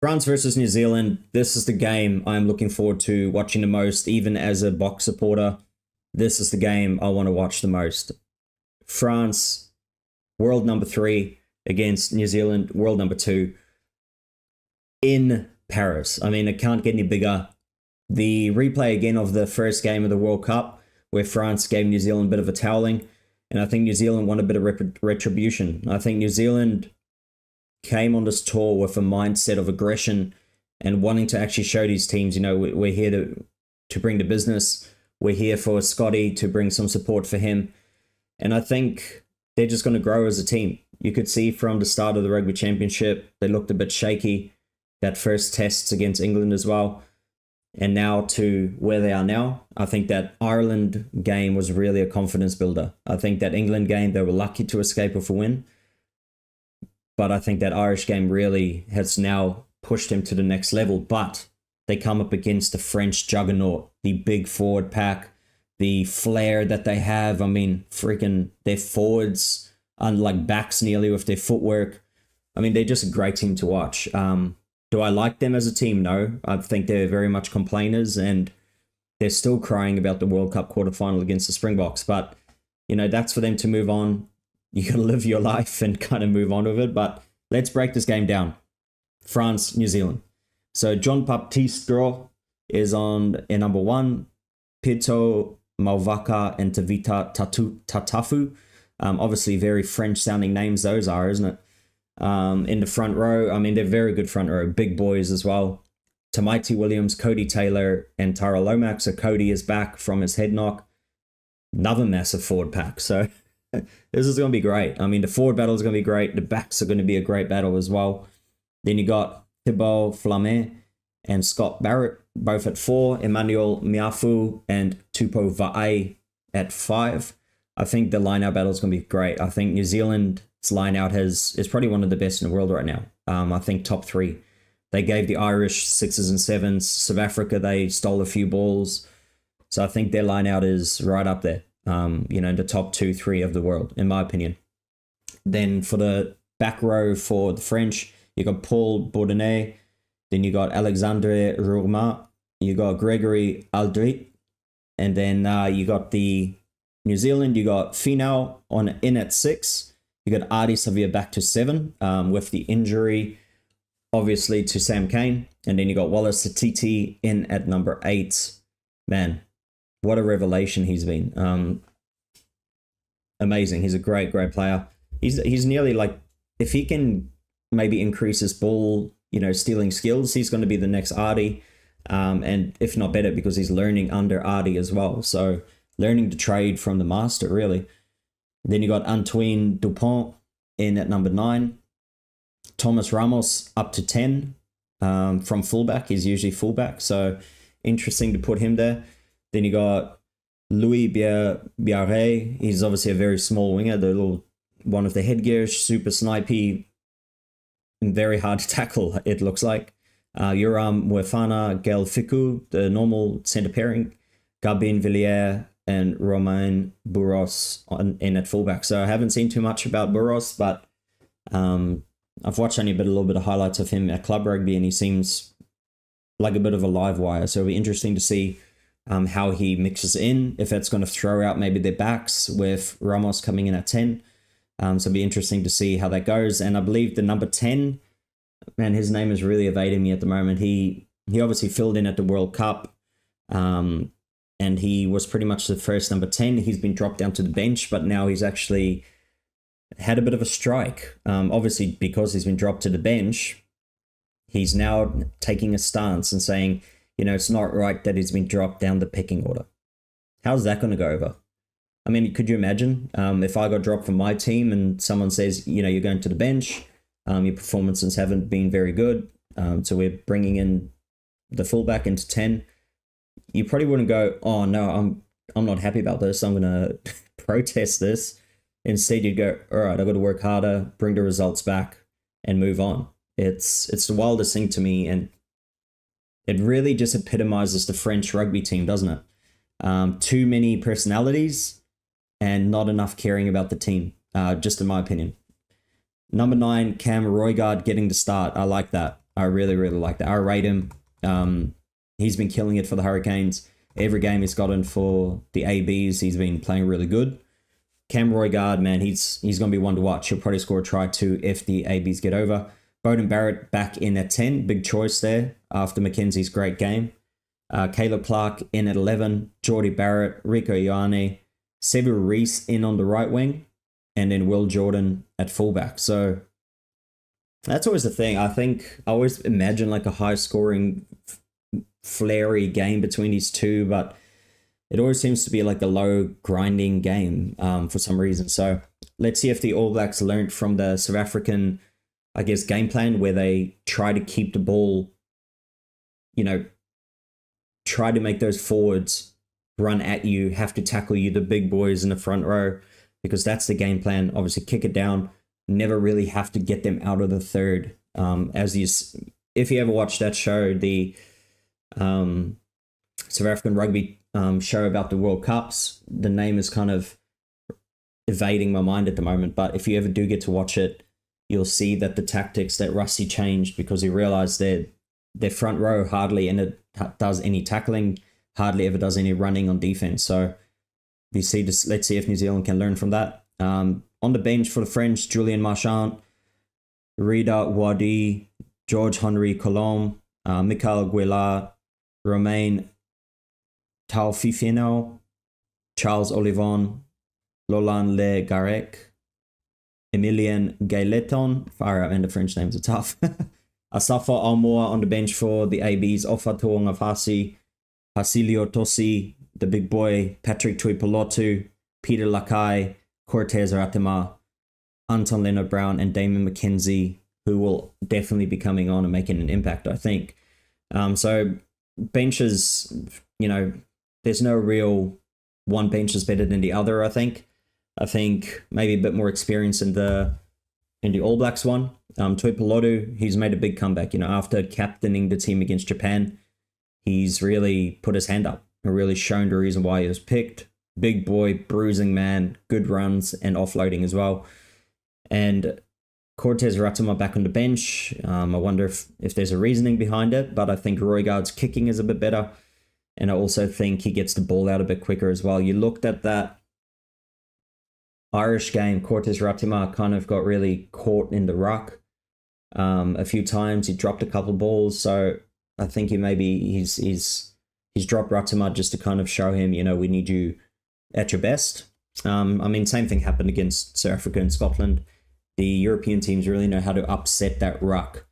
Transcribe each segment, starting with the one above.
France versus New Zealand. This is the game I'm looking forward to watching the most, even as a box supporter. This is the game I want to watch the most. France, world number 3 against New Zealand, world number 2 in Paris. I mean, it can't get any bigger. The replay again of the first game of the World Cup, where France gave New Zealand a bit of a toweling, and I think New Zealand won a bit of retribution. I think New Zealand came on this tour with a mindset of aggression and wanting to actually show these teams, we're here to bring the business. We're here for Scotty to bring some support for him. And I think they're just going to grow as a team. You could see from the start of the Rugby Championship, they looked a bit shaky. That first tests against England as well. And now to where they are now, I think that Ireland game was really a confidence builder. I think that England game, they were lucky to escape with a win. But I think that Irish game really has now pushed him to the next level. But they come up against the French juggernaut, the big forward pack, the flair that they have. I mean, freaking their forwards, unlike backs nearly with their footwork. I mean, they're just a great team to watch. Do I like them as a team? No. I think they're very much complainers, and they're still crying about the World Cup quarterfinal against the Springboks. But, that's for them to move on. You got to live your life and kind of move on with it. But let's break this game down. France, New Zealand. So Jean-Baptiste Gros is in number 1. Pito, Malvaka, and Tavita Tatafu. Obviously, very French-sounding names those are, isn't it? In the front row, I mean, they're very good front row. Big boys as well. Tamaiti Williams, Cody Taylor, and Tara Lomax. So Cody is back from his head knock. Another massive forward pack. So this is going to be great. I mean, the forward battle is going to be great. The backs are going to be a great battle as well. Then you got Thibaut Flamé and Scott Barrett, both at 4. Emmanuel Miafu and Tupou Va'ai at 5. I think the line-out battle is going to be great. I think New Zealand's line-out is probably one of the best in the world right now. I think top 3. They gave the Irish 6s and 7s. South Africa, they stole a few balls. So I think their line-out is right up there. The top 2, 3 of the world, in my opinion. Then for the back row for the French, you got Paul Bourdonnais. Then you got Alexandre Rourma. You got Gregory Aldrit. And then you got the New Zealand, you got Finau in at 6. You got Ardie Savea back to 7 with the injury, obviously, to Sam Cane. And then you got Wallace Satiti in at number 8. Man, what a revelation he's been. Amazing. He's a great, great player. He's nearly like, if he can maybe increase his ball, stealing skills, he's going to be the next Ardie. And if not better, because he's learning under Ardie as well. So learning to trade from the master, really. Then you got Antoine Dupont in at number 9. Thomas Ramos up to 10 from fullback. He's usually fullback, so interesting to put him there. Then you got Louis Biarré. He's obviously a very small winger. The little one of the headgear, super snipey, and very hard to tackle, it looks like. Yoram Muefana, Gael Fiku, the normal centre pairing. Gabin Villiers and Romain Burros in at fullback. So I haven't seen too much about Burros, but I've watched only a little bit of highlights of him at club rugby, and he seems like a bit of a live wire. So it'll be interesting to see how he mixes in, if that's going to throw out maybe their backs with Ramos coming in at 10. So it'll be interesting to see how that goes. And I believe the number 10, man, his name is really evading me at the moment. He obviously filled in at the World Cup. And he was pretty much the first number 10. He's been dropped down to the bench, but now he's actually had a bit of a strike. Obviously, because he's been dropped to the bench, he's now taking a stance and saying, it's not right that he's been dropped down the pecking order. How's that going to go over? I mean, could you imagine if I got dropped from my team and someone says, you're going to the bench, your performances haven't been very good, so we're bringing in the fullback into 10. You probably wouldn't go, oh no, I'm not happy about this, I'm going to protest this. Instead, you'd go, all right, I've got to work harder, bring the results back, and move on. It's the wildest thing to me, and it really just epitomizes the French rugby team, doesn't it? Too many personalities and not enough caring about the team, just in my opinion. Number 9, Cam Roigard getting the start. I like that. I really, really like that. I rate him. He's been killing it for the Hurricanes. Every game he's gotten for the ABs, he's been playing really good. Cam Roigard, man, he's going to be one to watch. He'll probably score a try too if the ABs get over. Bowden Barrett back in at 10. Big choice there after McKenzie's great game. Caleb Clark in at 11. Geordie Barrett, Rico Ioane, Sevu Reece in on the right wing. And then Will Jordan at fullback. So that's always the thing. I think I always imagine like a high-scoring, flary game between these two, but it always seems to be like a low grinding game for some reason. So let's see if the All Blacks learned from the South African, I guess, game plan where they try to keep the ball, try to make those forwards run at you, have to tackle you, the big boys in the front row, because that's the game plan. Obviously, kick it down, never really have to get them out of the third. If you ever watched that show, the South African rugby show about the World Cups, the name is kind of evading my mind at the moment, but if you ever do get to watch it, you'll see that the tactics that Rusty changed because he realized that their front row hardly does any tackling, hardly ever does any running on defense. So let's see if New Zealand can learn from that. On the bench for the French, Julien Marchand, Rida Wadi, George-Henri Colombe, Michael Guélard, Romain Taufifino, Charles Olivon, Lolan Le Garec, Emilien Gaileton, fire out, and the French names are tough. Asafa Almoa on the bench for the ABs, Ofa Tuongafasi, Hasilio Tosi, the big boy, Patrick Tuipulotu, Peter Lakai, Cortez Ratema, Anton Leonard-Brown, and Damon McKenzie, who will definitely be coming on and making an impact, I think. So benches, there's no real one bench is better than the other, I think. I think maybe a bit more experience in the All Blacks one. Tuipulotu, he's made a big comeback. After captaining the team against Japan, he's really put his hand up and really shown the reason why he was picked. Big boy, bruising man, good runs and offloading as well. And Cortez Ratama back on the bench. I wonder if there's a reasoning behind it, but I think Roigard's kicking is a bit better. And I also think he gets the ball out a bit quicker as well. You looked at that Irish game, Cortez Ratama kind of got really caught in the ruck a few times. He dropped a couple of balls. So I think he's dropped Ratama just to kind of show him, we need you at your best. Same thing happened against South Africa and Scotland. The European teams really know how to upset that ruck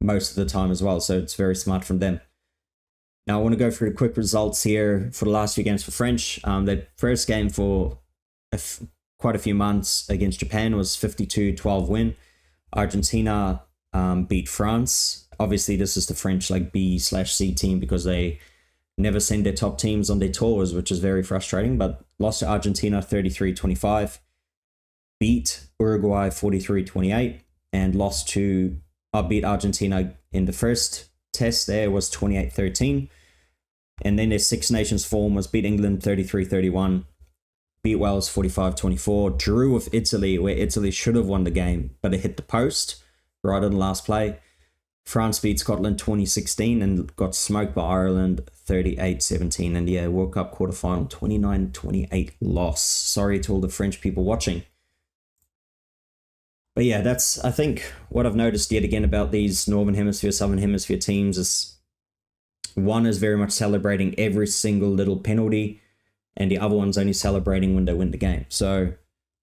most of the time as well. So it's very smart from them. Now I want to go through the quick results here for the last few games for French. The first game for quite a few months against Japan was 52-12 win. Argentina beat France. Obviously, this is the French B/C team because they never send their top teams on their tours, which is very frustrating, but lost to Argentina 33-25, beat Uruguay 43-28, and beat Argentina in the first test there was 28-13. And then their Six Nations form was beat England 33-31, beat Wales 45-24, drew with Italy, where Italy should have won the game, but it hit the post right on the last play. France beat Scotland 2016 and got smoked by Ireland 38-17. And World Cup quarterfinal 29-28 loss. Sorry to all the French people watching. But that's, I think, what I've noticed yet again about these Northern Hemisphere, Southern Hemisphere teams is one is very much celebrating every single little penalty, and the other one's only celebrating when they win the game. So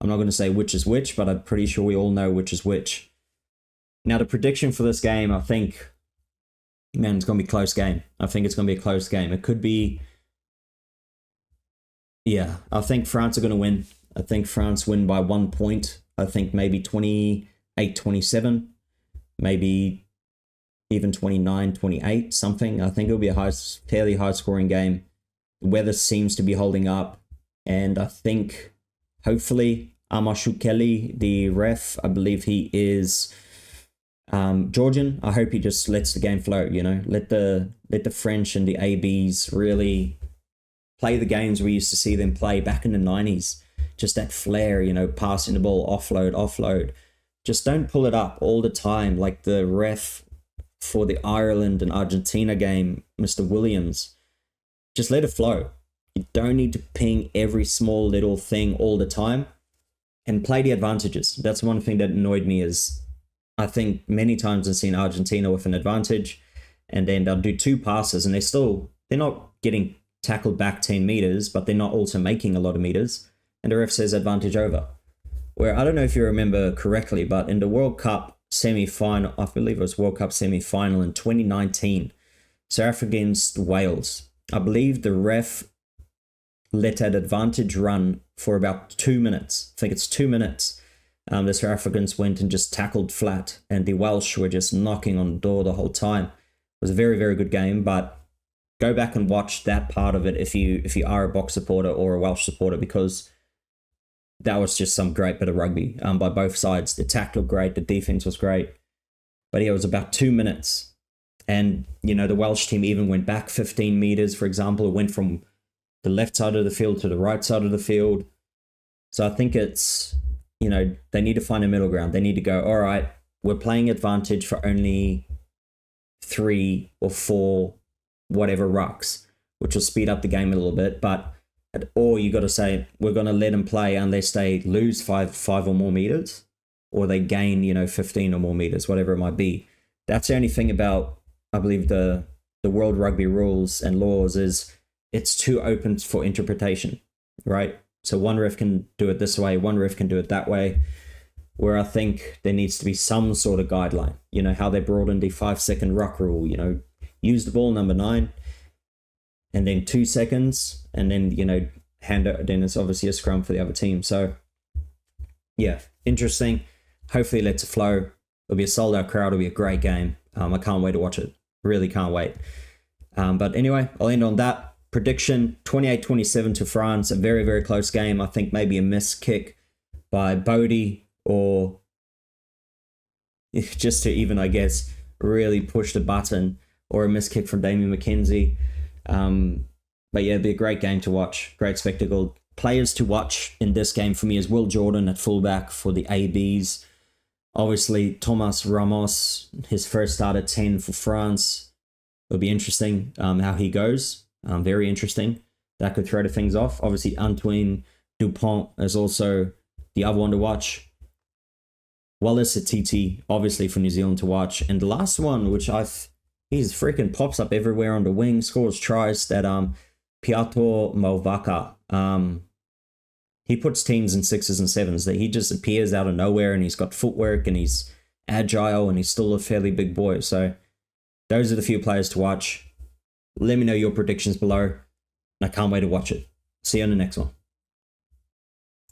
I'm not going to say which is which, but I'm pretty sure we all know which is which. Now, the prediction for this game, I think, it's going to be a close game. I think it's going to be a close game. It could be, I think France are going to win. I think France win by 1 point. I think maybe 28-27, maybe even 29-28, something. I think it'll be a fairly high-scoring game. The weather seems to be holding up, and I think, hopefully, Amashu Kelly, the ref, I believe he is Georgian. I hope he just lets the game flow, let the French and the ABs really play the games we used to see them play back in the 90s. Just that flair, passing the ball, offload, just don't pull it up all the time like the ref for the Ireland and Argentina game, Mr. Williams. Just let it flow. You don't need to ping every small little thing all the time, and play the advantages. That's one thing that annoyed me is I think many times I've seen Argentina with an advantage, and then they'll do 2 passes and they're not getting tackled back 10 meters, but they're not also making a lot of meters, and the ref says advantage over. Where I don't know if you remember correctly, but in the World Cup semi-final, I believe it was World Cup semi-final in 2019, South Africa against Wales, I believe the ref let that advantage run for about 2 minutes. I think it's 2 minutes. The South Africans went and just tackled flat, and the Welsh were just knocking on the door the whole time. It was a very, very good game, but go back and watch that part of it if you are a Box supporter or a Welsh supporter, because that was just some great bit of rugby by both sides. The attack looked great, the defense was great, but yeah, it was about 2 minutes. And, the Welsh team even went back 15 meters, for example. It went from the left side of the field to the right side of the field. So I think it's, they need to find a middle ground. They need to go, all right, we're playing advantage for only 3 or 4 whatever rucks, which will speed up the game a little bit. Or you got to say, we're going to let them play unless they lose 5 or more meters, or they gain, 15 or more meters, whatever it might be. That's the only thing about, I believe, the World Rugby rules and laws is it's too open for interpretation, right? So one ref can do it this way, one ref can do it that way, where I think there needs to be some sort of guideline. How they brought in the 5-second ruck rule, use the ball, number 9, and then 2 seconds, and then, hand it, then it's obviously a scrum for the other team. So, yeah, interesting. Hopefully it lets it flow. It'll be a sold-out crowd. It'll be a great game. I can't wait to watch it. Really can't wait. But anyway, I'll end on that. Prediction, 28-27 to France. A very, very close game. I think maybe a missed kick by Bodie, or just to even, I guess, really push the button, or a missed kick from Damien McKenzie. But yeah, it'd be a great game to watch. Great spectacle. Players to watch in this game for me is Will Jordan at fullback for the ABs. Obviously, Thomas Ramos, his first start at 10 for France. It'll be interesting how he goes. Very interesting. That could throw the things off. Obviously, Antoine Dupont is also the other one to watch. Wallace at TT, obviously for New Zealand to watch. And the last one, which he's freaking pops up everywhere on the wing, scores tries, that Piotr Mowaka. He puts teams in 6s and 7s. That he just appears out of nowhere, and he's got footwork, and he's agile, and he's still a fairly big boy. So those are the few players to watch. Let me know your predictions below. I can't wait to watch it. See you on the next one.